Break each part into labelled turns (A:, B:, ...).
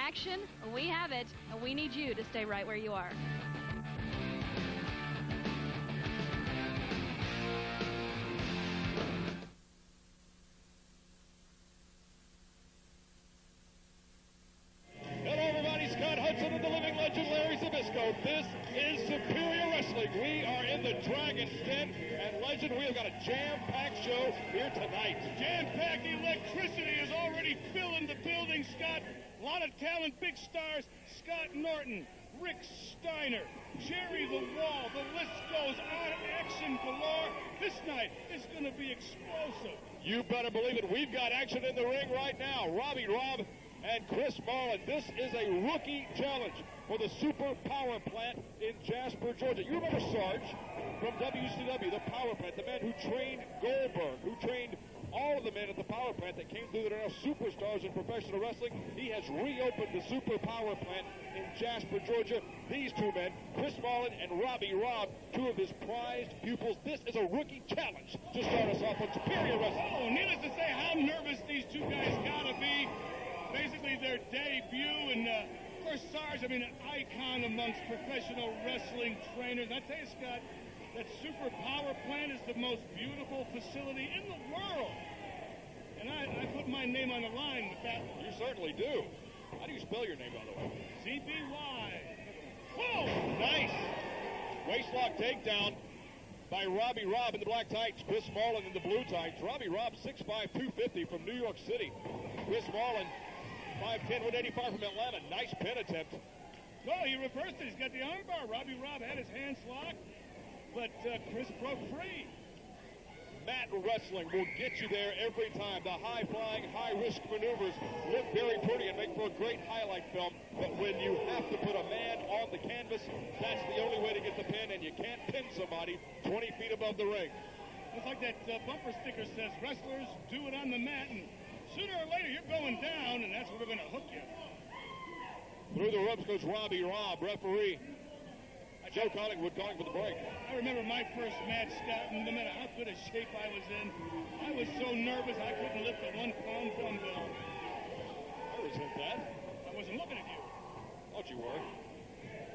A: action, we have it, and we need you to stay right where you are.
B: This is Superior Wrestling. We are in the Dragon's Den, and Legend, we have got a jam-packed show here tonight.
C: Jam-packed electricity is already filling the building, Scott. A lot of talent, big stars. Scott Norton, Rick Steiner, Jerry the Wall. The list goes on. Action galore. This night is going to be explosive.
B: You better believe it. We've got action in the ring right now. Robbie Robb and Chris Marlin. This is a rookie challenge for the Super Power Plant in Jasper, Georgia. You remember Sarge from WCW, the Power Plant, the man who trained Goldberg, who trained all of the men at the Power Plant that came through that are now superstars in professional wrestling. He has reopened the Super Power Plant in Jasper, Georgia. These two men, Chris Marlin and Robbie Robb, two of his prized pupils. This is a rookie challenge to start us off on Superior Wrestling.
C: Oh, needless to say how nervous these two guys gotta be. Basically their debut, and of course Sarge, I mean, an icon amongst professional wrestling trainers. I tell you, Scott, that Super Power Plant is the most beautiful facility in the world. And I put my name on the line with that one.
B: You certainly do. How do you spell your name, by the way?
C: CBY. Whoa!
B: Nice. Waistlock takedown by Robbie Robb in the black tights. Chris Marlin in the blue tights. Robbie Robb, 6'5", 250 from New York City. Chris Marlin, 5'10", 185 from Atlanta. Nice pin attempt.
C: No, he reversed it. He's got the armbar. Robbie Robb had his hands locked, but Chris broke free.
B: Mat wrestling will get you there every time. The high-flying, high-risk maneuvers look very pretty and make for a great highlight film. But when you have to put a man on the canvas, that's the only way to get the pin, and you can't pin somebody 20 feet above the ring.
C: It's like that bumper sticker says, wrestlers do it on the mat, and sooner or later you're going down, and that's where we're going to hook you.
B: Through the ropes goes Robbie Robb, referee Joe Collingwood calling for the break.
C: I remember my first match, Scott, and no matter how good a shape I was in, I was so nervous I couldn't lift a 1-pound dumbbell.
B: I resent that.
C: I wasn't looking at you.
B: Thought you were.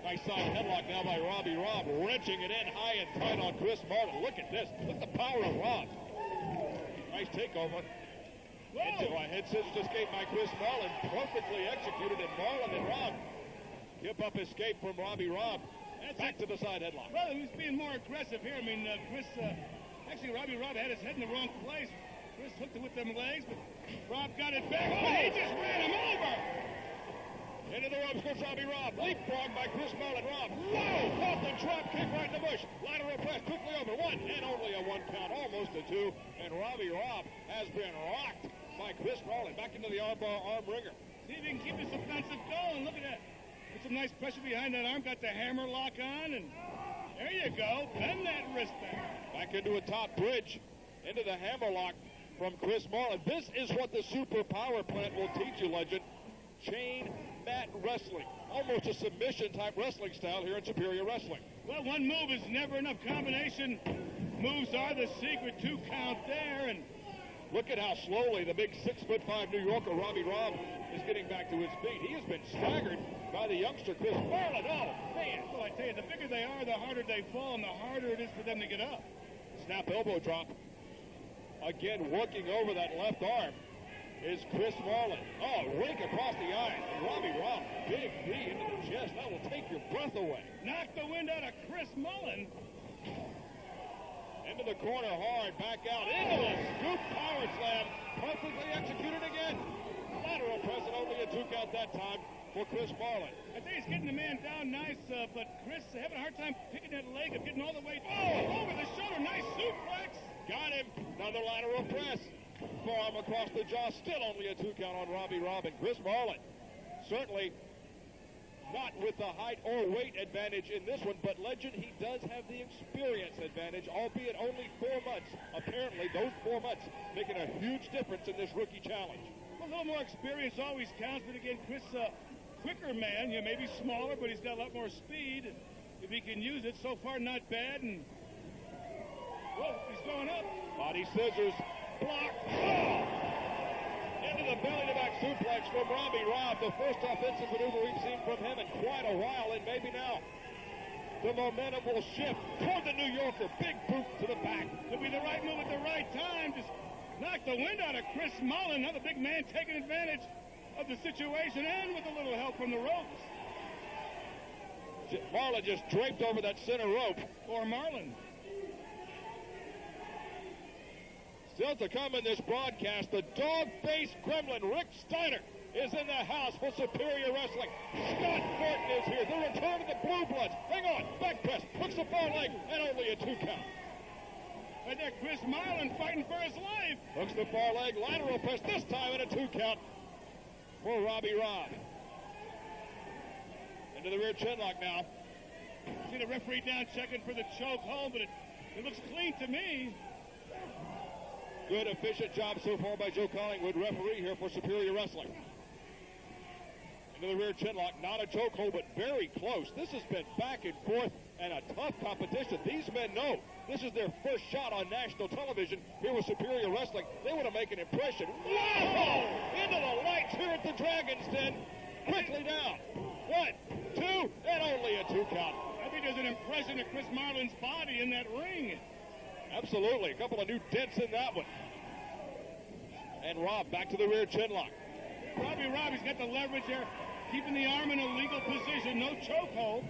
B: Nice side headlock now by Robbie Robb, wrenching it in high and tight on Chris Marlin. Look at this. Look at the power of Robb. Nice takeover. Head scissors escape by Chris Marlin, perfectly executed, and Marlin and Robb hip up escape from Robbie Robb. Back to the side headlock.
C: Well, he was being more aggressive here. I mean, Chris, actually, Robbie Robb had his head in the wrong place. Chris hooked it with them legs, but Robb got it back. Oh, he just ran him over.
B: Into the ropes goes Robbie Robb. Leapfrog by Chris Marlin. Robb, whoa, off the drop kick right in the bush. Lateral press quickly over. One, and only a 1 count, almost a 2. And Robbie Robb has been rocked by Chris Marlin. Back into the armbar arm ringer.
C: See if he can keep this offensive going. Look at that. Put some nice pressure behind that arm. Got the hammer lock on, and there you go. Bend that wrist back.
B: Back into a top bridge. Into the hammer lock from Chris Marlin. This is what the Super Power Plant will teach you, Legend. Chain mat wrestling. Almost a submission-type wrestling style here in Superior Wrestling.
C: Well, one move is never enough. Combination moves are the secret. 2 count there, and
B: look at how slowly the big 6'5" New Yorker Robbie Robb is getting back to his feet. He has been staggered by the youngster Chris Marlin. Oh, man.
C: Well, I tell you, the bigger they are, the harder they fall, and the harder it is for them to get up.
B: Snap elbow drop. Again, working over that left arm is Chris Marlin. Oh, rake across the eye. And Robbie Robb, big knee into the chest. That will take your breath away.
C: Knock the wind out of Chris Marlin.
B: Into the corner hard, back out, into the scoop power slam, perfectly executed again. Lateral press and only a 2 count that time for Chris Marlin.
C: I think he's getting the man down nice, but Chris having a hard time picking that leg of getting all the way. Oh, over the shoulder, nice suplex.
B: Got him, another lateral press. Forearm across the jaw, still only a 2 count on Robbie Robb. And Chris Marlin, certainly not with the height or weight advantage in this one, but Legend, he does have the experience advantage, albeit only 4 months. Apparently, those 4 months making a huge difference in this rookie challenge.
C: Well, a little more experience always counts, but again, Chris, quicker man, maybe smaller, but he's got a lot more speed. If he can use it, so far not bad. And whoa, he's going up.
B: Body scissors, block. Oh! Into the belly-to-back suplex from Robbie Robb. The first offensive maneuver we've seen from him in quite a while, and maybe now the momentum will shift toward the New Yorker. Big boot to the back.
C: Could be the right move at the right time. Just knock the wind out of Chris Mullen. Now the big man taking advantage of the situation and with a little help from the ropes.
B: Marlin just draped over that center rope.
C: Or Marlin.
B: Still to come in this broadcast, the dog-faced gremlin, Rick Steiner, is in the house for Superior Wrestling. Scott Gordon is here. The return of the Blue Bloods. Hang on. Back press. Hooks the far leg, and only a 2 count.
C: Right there, Chris Marlin fighting for his life.
B: Hooks the far leg, lateral press, this time in a 2 count for Robbie Robb. Into the rear chin lock now.
C: See the referee down checking for the choke hold, but it looks clean to me.
B: Good, efficient job so far by Joe Collingwood, referee here for Superior Wrestling. Into the rear chin lock, not a choke hold, but very close. This has been back and forth and a tough competition. These men know this is their first shot on national television here with Superior Wrestling. They want to make an impression. Whoa! Into the lights here at the Dragon's Den. Quickly down. 1, 2, and only a 2 count.
C: I think there's an impression of Chris Marlin's body in that ring.
B: Absolutely. A couple of new dents in that one. And Robb back to the rear chin lock.
C: Robbie's got the leverage there, keeping the arm in a legal position. No chokehold.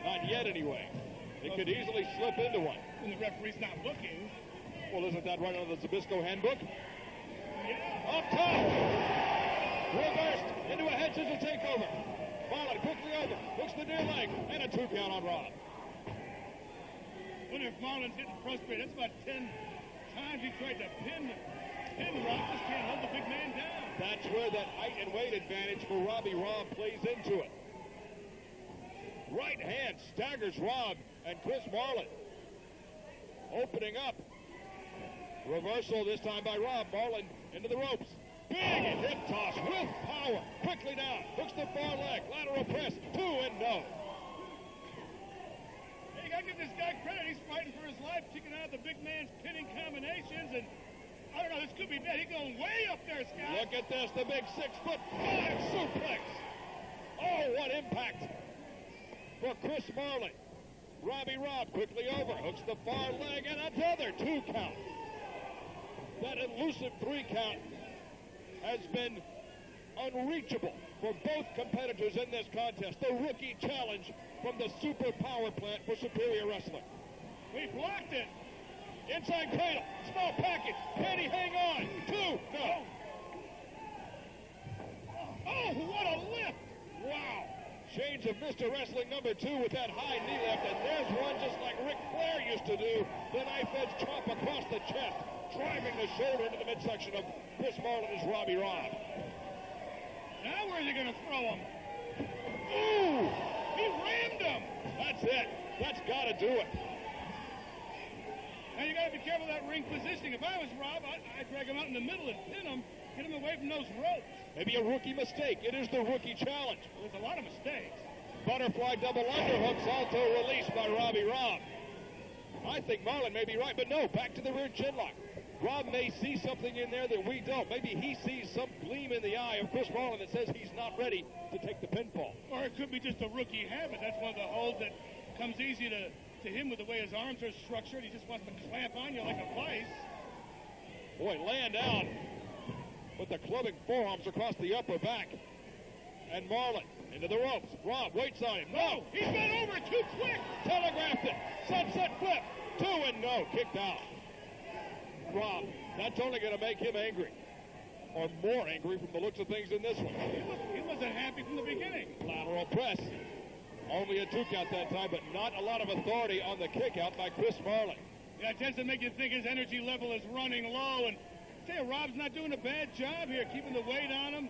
B: Not yet, anyway. It could easily slip into one.
C: And the referee's not looking.
B: Well, isn't that right out of the Zbyszko handbook?
C: Yeah.
B: Up top. Reversed into a head scissors takeover. Marlin quickly over. Hooks the near leg. And a 2 count on Robb.
C: Wonder if Marlin's getting frustrated. That's about 10 times he tried to pin Robb. Just can't hold the big man down.
B: That's where that height and weight advantage for Robbie Robb plays into it. Right hand staggers Robb and Chris Marlin. Opening up. Reversal this time by Robb. Marlin into the ropes. Big hip toss with power. Quickly down. Hooks the far leg. Lateral press. 2 and no.
C: Hey, you gotta give this guy credit. He's fighting for his life, kicking out the big man's pinning combinations, and I don't know, this could be bad. He's going way up there, Scott.
B: Look at this, the big 6'5" suplex. Oh, what impact for Chris Marlin. Robbie Robb quickly over, hooks the far leg, and another 2 count. That elusive 3 count has been unreachable for both competitors in this contest. The rookie challenge from the Super Power Plant for Superior Wrestling.
C: We blocked it.
B: Inside cradle, small package, can he hang on? 2, no.
C: Oh, what a lift!
B: Wow. Shades of Mr. Wrestling number 2 with that high knee lift, and there's one just like Ric Flair used to do. The knife edge chop across the chest, driving the shoulder into the midsection of Chris Marlin as Robbie Robb.
C: Now where's he going to throw him?
B: Ooh!
C: He rammed him!
B: That's it. That's got to do it.
C: Now you got to be careful of that ring positioning. If I was Robb, I'd drag him out in the middle and pin him, get him away from those ropes.
B: Maybe a rookie mistake. It is the rookie challenge.
C: There's a lot of mistakes.
B: Butterfly double underhook, salto release by Robbie Robb. I think Marlin may be right, but no, back to the rear chin lock. Robb may see something in there that we don't. Maybe he sees some gleam in the eye of Chris Marlin that says he's not ready to take the pinfall.
C: Or it could be just a rookie habit. That's one of the holds that comes easy to him with the way his arms are structured. He just wants to clamp on you like a vice.
B: Boy, laying down with the clubbing forearms across the upper back. And Marlin into the ropes. Robb waits on him. No!
C: He's got over too quick!
B: Telegraphed it. Sunset flip. 2 and no. Kicked out. Robb, that's only going to make him angry. Or more angry from the looks of things in this one.
C: He wasn't happy from the beginning.
B: Lateral press. Only a 2 count that time, but not a lot of authority on the kick out by Chris Marlin.
C: Yeah, it tends to make you think his energy level is running low. And I tell you, Robb's not doing a bad job here, keeping the weight on him.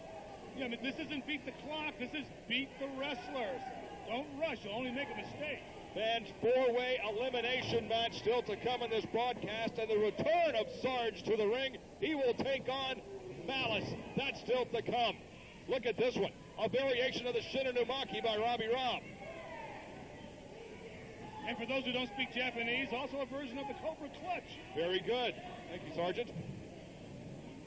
C: Yeah, I mean, this isn't beat the clock. This is beat the wrestlers. Don't rush. You'll only make a mistake.
B: Fans, 4-way elimination match still to come in this broadcast, and the return of Sarge to the ring. He will take on Malice. That's still to come. Look at this one. A variation of the Shinonumaki by Robbie Robb.
C: And for those who don't speak Japanese, also a version of the Cobra Clutch.
B: Very good. Thank you, Sergeant.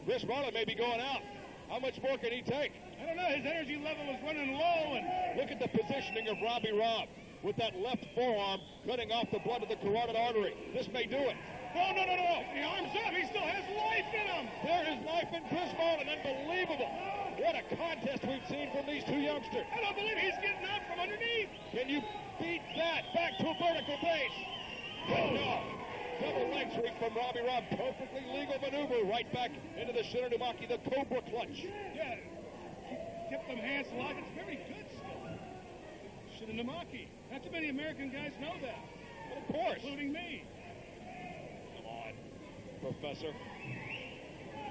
B: Chris Marlin may be going out. How much more can he take?
C: I don't know. His energy level is running low. And
B: look at the positioning of Robbie Robb with that left forearm cutting off the blood of the carotid artery. This may do it.
C: No. The arm's up. He still has life in him.
B: There is life in Chris Marlin. Unbelievable. What a contest we've seen from these two youngsters.
C: I don't believe he's getting up from underneath.
B: Can you beat that? Back to a vertical base. No. Double leg sweep from Robbie Robb. Perfectly legal maneuver. Right back into the Shinonimaki, the Cobra clutch.
C: Yeah. Kept them hands locked. It's very good still. Shinonimaki. Not too many American guys know that.
B: Well, of course.
C: Including me.
B: Come on, Professor.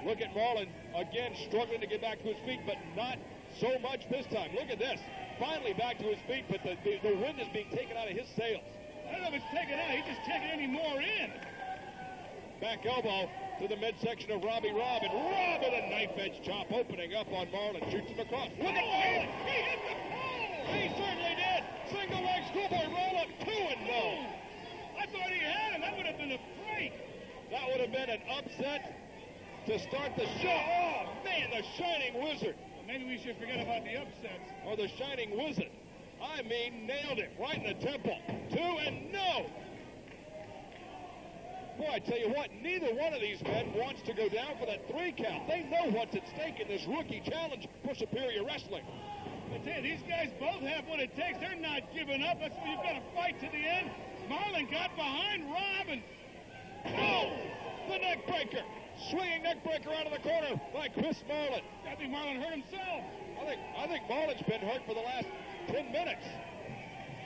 B: Look at Marlin again struggling to get back to his feet, but not so much this time. Look at this. Finally back to his feet, but the wind is being taken out of his sails.
C: I don't know if it's taken out. He's just taking any more in.
B: Back elbow to the midsection of Robbie Robb, and Robb with a knife edge chop opening up on Marlin. Shoots him across. Look at Marlin.
C: He hit the pole.
B: He certainly did. Single leg schoolboy roll up 2-0.
C: I thought he had him. That would have been a break.
B: That would have been an upset to start the show. Oh, man, the Shining Wizard.
C: Well, maybe we should forget about the upsets.
B: Or the Shining Wizard. I mean, nailed it right in the temple. 2-0. Boy, I tell you what, neither one of these men wants to go down for that 3 count. They know what's at stake in this rookie challenge for Superior Wrestling.
C: I tell you, these guys both have what it takes. They're not giving up. That's why you've got to fight to the end. Marlin got behind Robb and...
B: Oh! The neck breaker. Swinging neck breaker out of the corner by Chris Marlin.
C: I think Marlin hurt himself.
B: I think Marlin's been hurt for the last 10 minutes.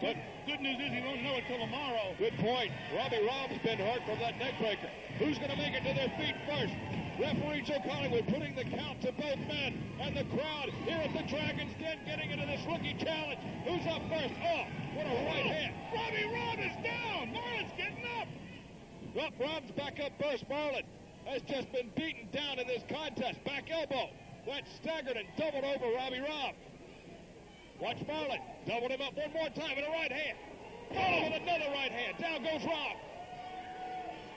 C: Good news is he won't know it till tomorrow.
B: Good point. Robbie Robb's been hurt from that neck breaker. Who's going to make it to their feet first? Referee Joe Collingwood putting the count to both men. And the crowd here at the Dragon's Den getting into this rookie challenge. Who's up first? Oh, what a right hand.
C: Robbie Robb is down. Marlin's getting up.
B: Well, Robb's back up first. Marlin has just been beaten down in this contest. Back elbow. That staggered and doubled over Robbie Robb. Watch Marlin. Doubled him up one more time with a right hand. Followed with another right hand. Down goes Robb.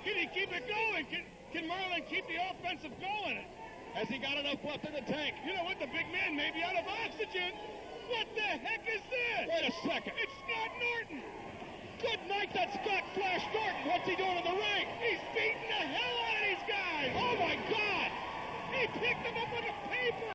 C: Can he keep it going? Can Marlin keep the offensive going?
B: Has he got enough left in the tank?
C: You know what? The big man may be out of oxygen. What the heck is this?
B: Wait a second.
C: It's Scott Norton.
B: Good night, that's Scott Flash Norton. What's he doing in the ring?
C: He's beating the hell out of these guys.
B: Oh, my God.
C: He picked them up with a paper.